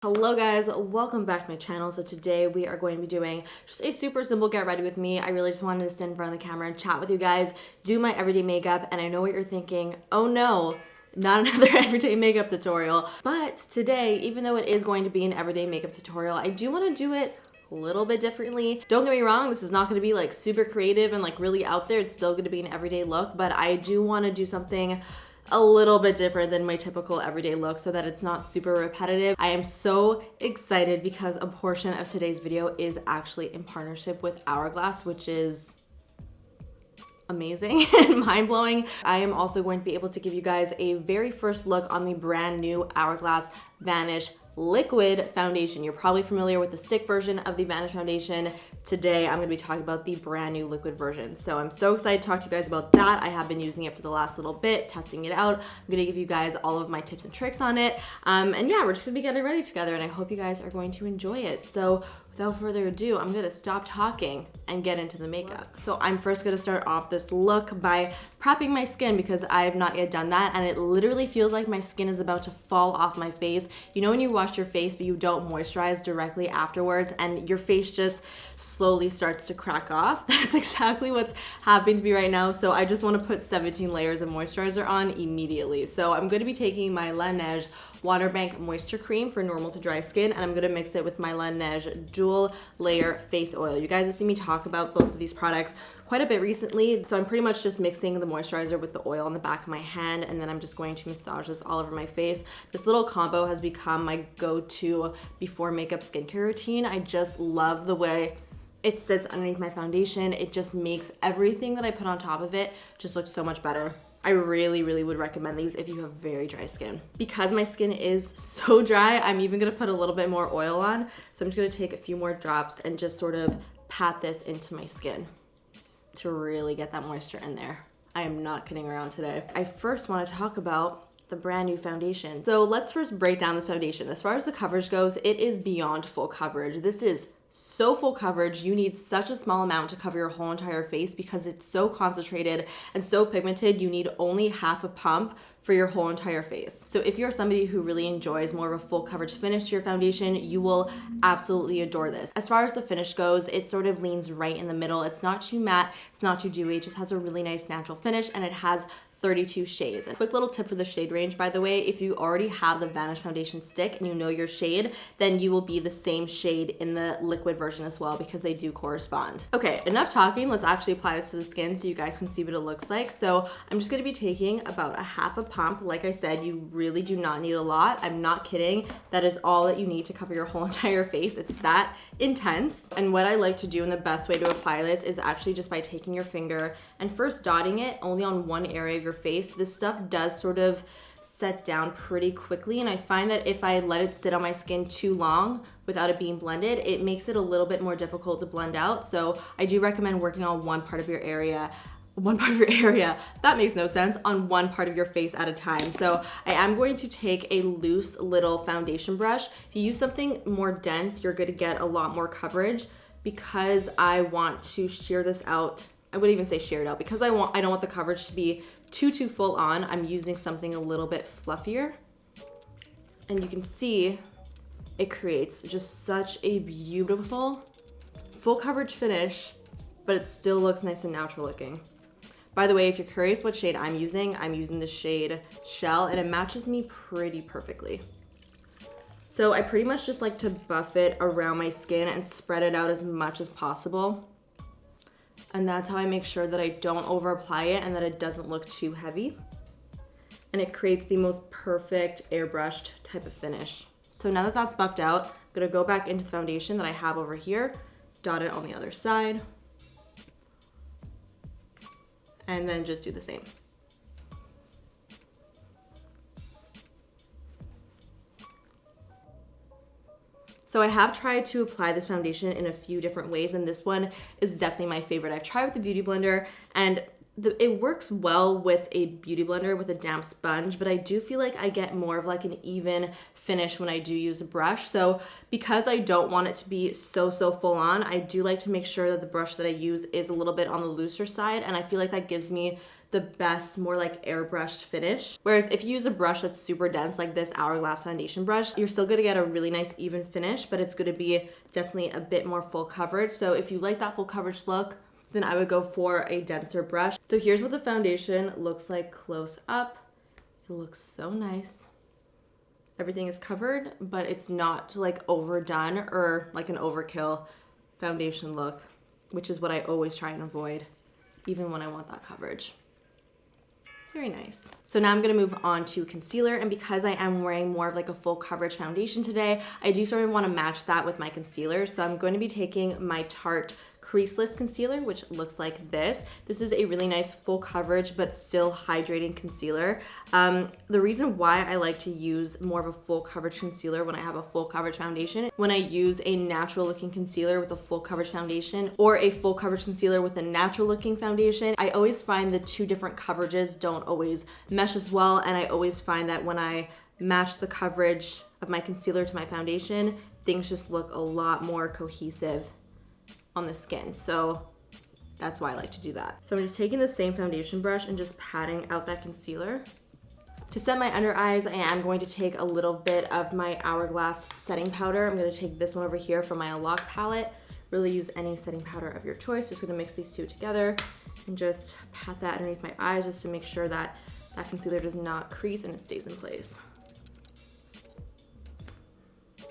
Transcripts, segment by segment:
Hello guys, welcome back to my channel. So today we are going to be doing just a super simple get ready with me. I really just wanted to sit in front of the camera and chat with you guys, do my everyday makeup, and I know what you're thinking, oh no, not another everyday makeup tutorial. But today, even though it is going to be an everyday makeup tutorial, I do want to do it a little bit differently. Don't get me wrong, this is not going to be like super creative and like really out there. It's still going to be an everyday look, but I do want to do something a little bit different than my typical everyday look so that it's not super repetitive. I am so excited because a portion of today's video is actually in partnership with Hourglass, which is amazing and mind-blowing. I am also going to be able to give you guys a very first look on the brand new Hourglass Vanish liquid foundation. You're probably familiar with the stick version of the Vanish foundation. Today, I'm gonna be talking about the brand new liquid version. So I'm so excited to talk to you guys about that. I have been using it for the last little bit, testing it out. I'm gonna give you guys all of my tips and tricks on it. And yeah, we're just gonna be getting ready together and I hope you guys are going to enjoy it. So without further ado, I'm gonna stop talking and get into the makeup. So I'm first gonna start off this look by prepping my skin because I have not yet done that and it literally feels like my skin is about to fall off my face. You know when you wash your face but you don't moisturize directly afterwards and your face just slowly starts to crack off? That's exactly what's happening to me right now. So I just wanna put 17 layers of moisturizer on immediately. So I'm gonna be taking my Laneige Water Bank Moisture Cream for normal to dry skin, and I'm gonna mix it with my Laneige Dual Layer Face Oil. You guys have seen me talk about both of these products quite a bit recently, so I'm pretty much just mixing the moisturizer with the oil on the back of my hand, and then I'm just going to massage this all over my face. This little combo has become my go-to before makeup skincare routine. I just love the way it sits underneath my foundation. It just makes everything that I put on top of it just look so much better. I really would recommend these if you have very dry skin. Because my skin is so dry, I'm even gonna put a little bit more oil on. So I'm just gonna take a few more drops and just sort of pat this into my skin to really get that moisture in there. I am not kidding around today. I first wanna talk about the brand new foundation. So let's first break down this foundation. As far as the coverage goes, it is beyond full coverage. This is so full coverage. You need such a small amount to cover your whole entire face because it's so concentrated and so pigmented. You need only half a pump for your whole entire face. So if you're somebody who really enjoys more of a full coverage finish to your foundation, you will absolutely adore this. As far as the finish goes, it sort of leans right in the middle. It's not too matte, it's not too dewy, it just has a really nice natural finish and it has 32 shades. A quick little tip for the shade range, by the way, if you already have the Vanish foundation stick and you know your shade, then you will be the same shade in the liquid version as well because they do correspond. Okay, enough talking. Let's actually apply this to the skin so you guys can see what it looks like. So I'm just gonna be taking about a half a pump. Like I said, you really do not need a lot. I'm not kidding. That is all that you need to cover your whole entire face. It's that intense. And what I like to do and the best way to apply this is actually just by taking your finger and first dotting it only on one area of your face. This stuff does sort of set down pretty quickly, and I find that if I let it sit on my skin too long without it being blended, it makes it a little bit more difficult to blend out. So I do recommend working on one part of your area, that makes no sense, on one part of your face at a time. So I am going to take a loose little foundation brush. If you use something more dense, you're going to get a lot more coverage. Because I want to sheer this out, I wouldn't even say shear it out, because I don't want the coverage to be too full on. I'm using something a little bit fluffier. And you can see it creates just such a beautiful full coverage finish, but it still looks nice and natural looking. By the way, if you're curious what shade I'm using the shade Shell, and it matches me pretty perfectly. So I pretty much just like to buff it around my skin and spread it out as much as possible. And that's how I make sure that I don't over apply it and that it doesn't look too heavy. And it creates the most perfect airbrushed type of finish. So now that that's buffed out, I'm gonna go back into the foundation that I have over here, dot it on the other side, and then just do the same. So I have tried to apply this foundation in a few different ways, and this one is definitely my favorite. I've tried with the Beauty Blender, and it works well with a Beauty Blender with a damp sponge, but I do feel like I get more of like an even finish when I do use a brush. So because I don't want it to be so full on, I do like to make sure that the brush that I use is a little bit on the looser side, and I feel like that gives me the best, more like airbrushed finish. Whereas if you use a brush that's super dense, like this Hourglass foundation brush, you're still gonna get a really nice even finish, but it's gonna be definitely a bit more full coverage. So if you like that full coverage look, then I would go for a denser brush. So here's what the foundation looks like close up. It looks so nice. Everything is covered, but it's not like overdone or like an overkill foundation look, which is what I always try and avoid, even when I want that coverage. Very nice. So now I'm gonna move on to concealer, and because I am wearing more of like a full coverage foundation today, I do sort of wanna match that with my concealer. So I'm going to be taking my Tarte Creaseless Concealer, which looks like this. This is a really nice full coverage, but still hydrating concealer. The reason why I like to use more of a full coverage concealer when I have a full coverage foundation, when I use a natural looking concealer with a full coverage foundation or a full coverage concealer with a natural looking foundation, I always find the two different coverages don't always mesh as well. And I always find that when I match the coverage of my concealer to my foundation, things just look a lot more cohesive on the skin. So that's why I like to do that. So I'm just taking the same foundation brush and just patting out that concealer. To set my under eyes, I am going to take a little bit of my Hourglass setting powder. I'm going to take this one over here from my Lock palette. Really use any setting powder of your choice. Just going to mix these two together and just pat that underneath my eyes just to make sure that that concealer does not crease and it stays in place.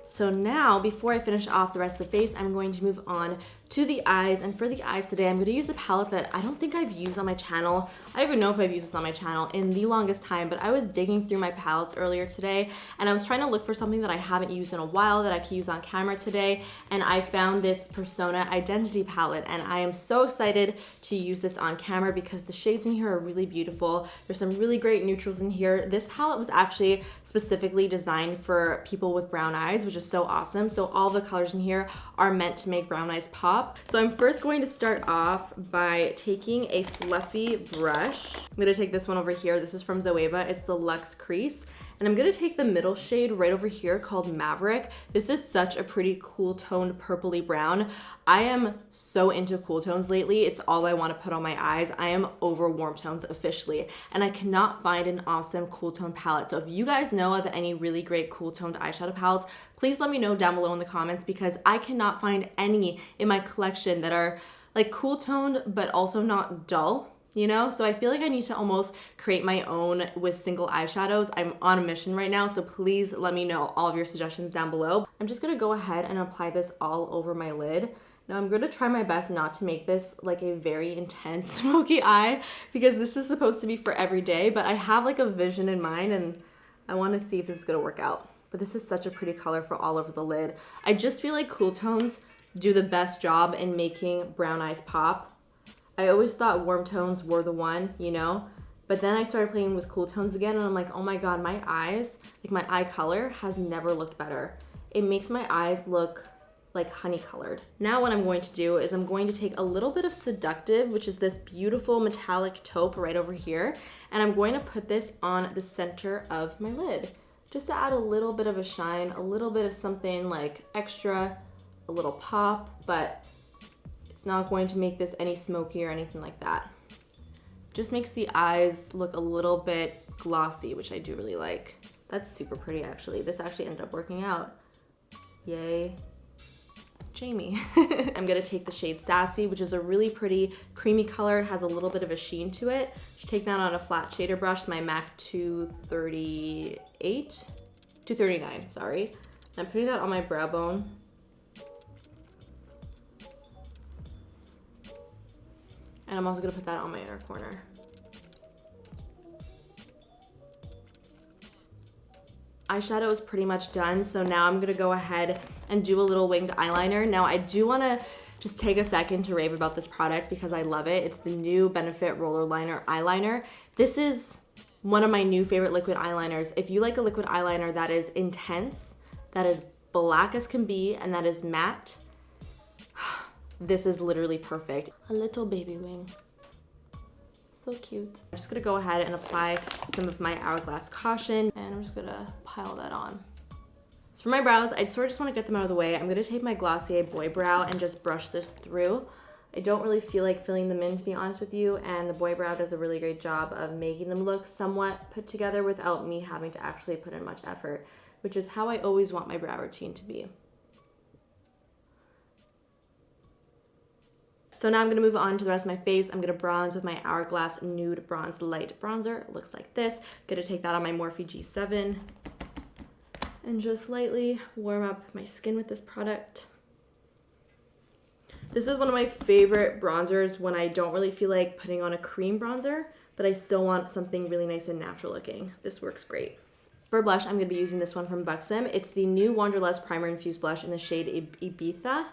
So now, before I finish off the rest of the face, I'm going to move on to the eyes. And for the eyes today, I'm going to use a palette that I don't think I've used on my channel. I don't even know if I've used this on my channel in the longest time, but I was digging through my palettes earlier today, and I was trying to look for something that I haven't used in a while that I could use on camera today, and I found this Persona Identity palette, and I am so excited to use this on camera because the shades in here are really beautiful. There's some really great neutrals in here. This palette was actually specifically designed for people with brown eyes, which is so awesome. So all the colors in here are meant to make brown eyes pop. So I'm first going to start off by taking a fluffy brush. I'm gonna take this one over here. This is from Zoeva. It's the Luxe Crease. And I'm gonna take the middle shade right over here called Maverick. This is such a pretty cool toned purpley brown. I am so into cool tones lately. It's all I wanna put on my eyes. I am over warm tones officially, and I cannot find an awesome cool tone palette. So if you guys know of any really great cool toned eyeshadow palettes, please let me know down below in the comments because I cannot find any in my collection that are like cool toned but also not dull. You know, so I feel like I need to almost create my own with single eyeshadows. I'm on a mission right now, so please let me know all of your suggestions down below. I'm just gonna go ahead and apply this all over my lid. Now I'm gonna try my best not to make this like a very intense smoky eye because this is supposed to be for every day, but I have like a vision in mind and I wanna see if this is gonna work out. But this is such a pretty color for all over the lid. I just feel like cool tones do the best job in making brown eyes pop. I always thought warm tones were the one, you know, but then I started playing with cool tones again and I'm like, oh my God, my eyes, like my eye color has never looked better. It makes my eyes look like honey colored. Now what I'm going to do is I'm going to take a little bit of Seductive, which is this beautiful metallic taupe right over here, and I'm going to put this on the center of my lid, just to add a little bit of a shine, a little bit of something like extra, a little pop, but not going to make this any smoky or anything like that. Just makes the eyes look a little bit glossy, which I do really like. That's super pretty actually. This actually ended up working out. Yay, Jamie. I'm gonna take the shade Sassy, which is a really pretty creamy color. It has a little bit of a sheen to it. Just take that on a flat shader brush, my MAC 239, sorry. I'm putting that on my brow bone. And I'm also gonna put that on my inner corner. Eyeshadow is pretty much done, so now I'm gonna go ahead and do a little winged eyeliner. Now I do wanna just take a second to rave about this product because I love it. It's the new Benefit Roller Liner Eyeliner. This is one of my new favorite liquid eyeliners. If you like a liquid eyeliner that is intense, that is black as can be, and that is matte, this is literally perfect. A little baby wing. So cute. I'm just gonna go ahead and apply some of my Hourglass Caution, and I'm just gonna pile that on. So for my brows, I sort of just wanna get them out of the way. I'm gonna take my Glossier Boy Brow and just brush this through. I don't really feel like filling them in, to be honest with you, and the Boy Brow does a really great job of making them look somewhat put together without me having to actually put in much effort, which is how I always want my brow routine to be. So now I'm going to move on to the rest of my face. I'm going to bronze with my Hourglass Nude Bronze Light Bronzer. It looks like this. Going to take that on my Morphe G7 and just lightly warm up my skin with this product. This is one of my favorite bronzers when I don't really feel like putting on a cream bronzer, but I still want something really nice and natural looking. This works great. For blush, I'm going to be using this one from Buxom. It's the new Wanderlust Primer Infused Blush in the shade Ibiza,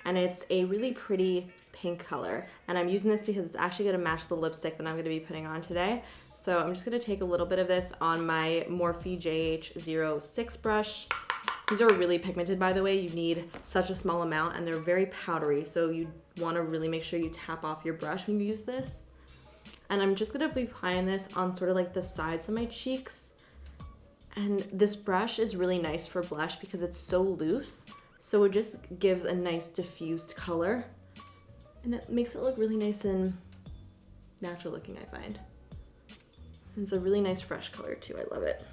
and it's a really pretty pink color. And I'm using this because it's actually going to match the lipstick that I'm going to be putting on today. So I'm just going to take a little bit of this on my Morphe JH06 brush. These are really pigmented, by the way. You need such a small amount, and they're very powdery, so you want to really make sure you tap off your brush when you use this. And I'm just going to be applying this on sort of like the sides of my cheeks. And this brush is really nice for blush because it's so loose, so it just gives a nice diffused color, and it makes it look really nice and natural looking, I find. And it's a really nice fresh color too. I love it.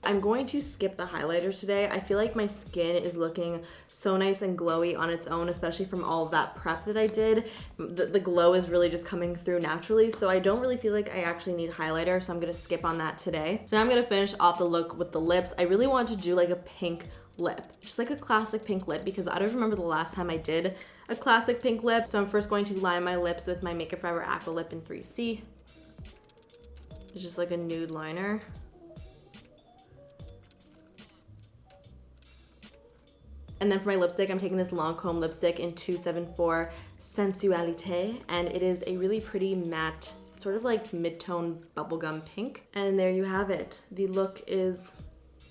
I'm going to skip the highlighter today. I feel like my skin is looking so nice and glowy on its own, especially from all of that prep that I did. The glow is really just coming through naturally, so I don't really feel like I actually need highlighter, so I'm gonna skip on that today. So now I'm gonna finish off the look with the lips. I really want to do like a pink lip, just like a classic pink lip, because I don't remember the last time I did a classic pink lip. So I'm first going to line my lips with my Makeup Forever Aqua Lip in 3C. It's just like a nude liner. And then for my lipstick, I'm taking this Lancome lipstick in 274 Sensualité, and it is a really pretty matte, sort of like mid-tone bubblegum pink. And there you have it. The look is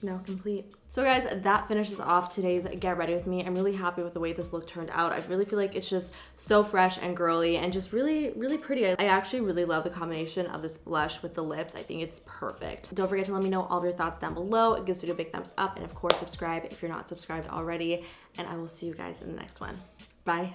now complete. So guys, that finishes off today's Get Ready With Me. I'm really happy with the way this look turned out. I really feel like it's just so fresh and girly and just really, really pretty. I actually really love the combination of this blush with the lips. I think it's perfect. Don't forget to let me know all of your thoughts down below. It gives you a big thumbs up, and of course subscribe if you're not subscribed already, and I will see you guys in the next one. Bye.